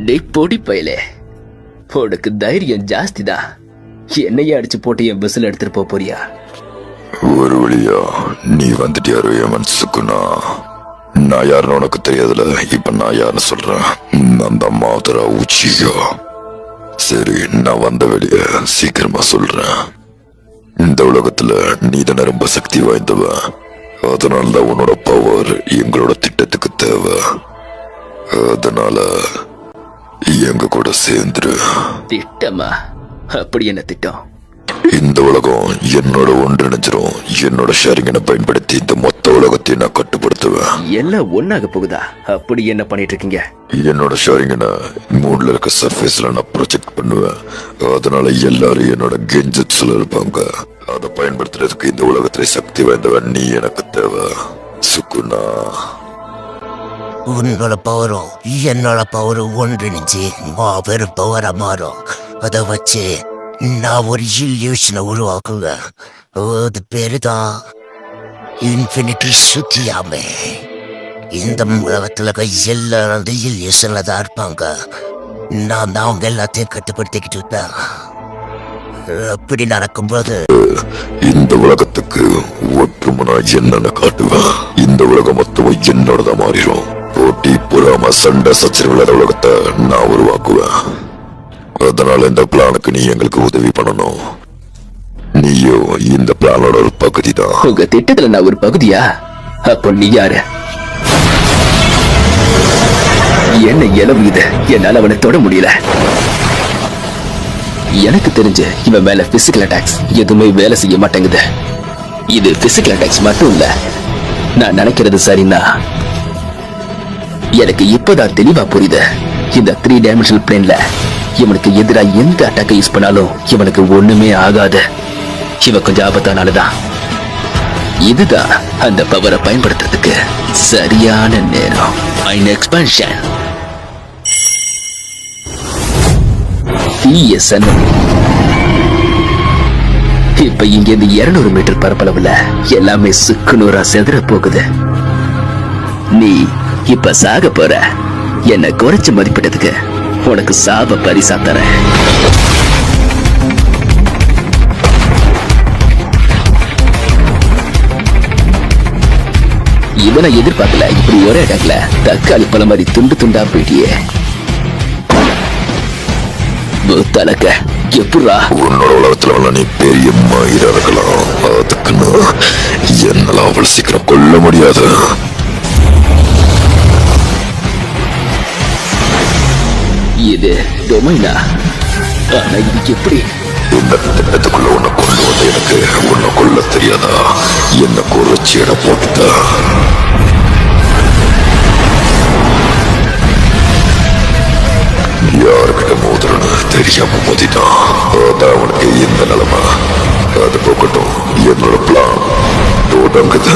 நீ பொடி பயலே, உனக்கு தைரியம் ஜாஸ்திதான். என்னையே அடிச்சு போட்டு என் பஸ்ல எடுத்துட்டு போறியா? ஒரு வழியா நீ வந்துட்டியாரோ என் மனசுக்குன்னா. நான் யாருன்னு உனக்கு தெரியாதுல. இப்ப நான் யாருன்னு சொல்றேன். அந்த மாதரா உச்சியா. சரி, நான் வந்த வெளிய சீக்கிரமா சொல்றேன். இந்த உலகத்துல நீதான ரொம்ப சக்தி வாய்ந்தவன். அதனாலதான் உன்னோட பவர் எங்களோட திட்டத்துக்கு தேவை. அதனால எங்க கூட சேர்ந்துரு. திட்டமா? அப்படி என்ன திட்டம்? இந்த உலகம் என்னோட ஒன்றிணைஞ்சிரும். என்னோட ஷேரிங்கனை பயன்படுத்தி இந்த மொத்த உலகத்தையும் நான் கட்டுப்படுத்துவேன். எல்லாம் ஒன்னாக போகுதா? அப்படி என்ன பண்ணிட்டு இருக்கீங்க? என்னோட ஷேரிங்கனை மூணுல இருக்க சர்ஃபேஸ்ல நான் ப்ரொஜெக்ட் பண்ணுவேன். அதனால எல்லாரும் என்னோட கெஞ்சட்ஸ்ல இருப்பாங்க. அதை பயன்படுத்துறதுக்கு இந்த உலகத்துல சக்தி வாய்ந்தவன் நீ எனக்கு தேவை. சுக்குனா, உன்னோட பவரும் என்னோட பவரும் ஒன்றிணைஞ்சு மாபெரும் பவரா மாறும். அதை வச்சு நான் ஒரு இல்யூஷனை உருவாக்குவேன். அது பேருதான் இன்ஃபினிட்டி சுத்தியாமே. இந்த உலகத்துல எல்லாரும் அந்த இல்யூஷன்ல தான் இருப்பாங்க. நான் தான் அவங்க எல்லாத்தையும் கட்டுப்படுத்திக்கிட்டு இருப்பேன். அப்படி நடக்கும்போது இந்த உலகத்துக்கு ஒற்றுமனா என்னன்னு காட்டுவேன். இந்த உலகம் மொத்தமும் என்னோடதான் மாறிடும். போட்டி புறாம சண்டை சச்சரவு உலகத்தை நான் உருவாக்குவேன். அதனால இந்த பிளானுக்கு நீ எங்களுக்கு உதவி பண்ணணும். நீயும் இந்த பிளானோட ஒரு பகுதி தான். உங்க திட்டத்துல நான் ஒரு பகுதியா? அப்போ நீ யாரு? என்ன இளவு இது? என்னால அவனை தொட முடியல. எனக்கு தெரிஞ்சு இவன் மேல பிசிக்கல் அட்டாக்ஸ் எதுவுமே வேலை செய்ய மாட்டேங்குது. இது பிசிக்கல் அட்டாக்ஸ் மட்டும் இல்ல. நான் நினைக்கிறது சரின்னா எனக்கு இப்பதான் தெளிவா புரியுது. இந்த 3 டைமென்ஷனல் பிளேன்ல இவனுக்கு எதிராக எந்த அட்டாக்கை யூஸ் பண்ணாலும் இவனுக்கு ஒண்ணுமே ஆகாது. இவன் கொஞ்சம் ஆபத்தானாலதான். இதுதான் அந்த பவரை பயன்படுத்துறதுக்கு சரியான நேரம். எக்ஸ்பான்ஷன். இப்ப இங்க இருந்து 200 மீட்டர் பரப்பளவுல எல்லாமே சுக்குநூறா செதற போகுது. நீ இப்ப சாக போற. என்ன குறைச்சு மதிப்பிட்டதுக்கு உனக்கு சாப பரிசா தரேன். இவனை எதிர்பார்க்கல. இப்படி ஒரே அட்டாக்ல தக்காளி பழ மாதிரி துண்டு துண்டா போயிட்டியே. தலக்க எப்படா? உன்னோட உலகத்துல நீ பெரிய மயிரா இருக்கலாம். அதுக்குன்னு என்னால அவள் சீக்கிரம் கொல்ல முடியாது. இது டொமைனா? ஆனா இது எப்படி? இந்த திட்டத்துக்குள்ள உன்னை கொண்டு வந்து எனக்கு உன்னை கொல்ல தெரியாதா? என்ன குறைச்சி இட போட்டுட்டா. யாருக்கிட்ட மோதிரன்னு தெரியாம மோதிட்டான். அதான் அவனுக்கு இந்த நிலைமை. அது போக்கட்டும். என்னோட பிளான் தொடங்குது.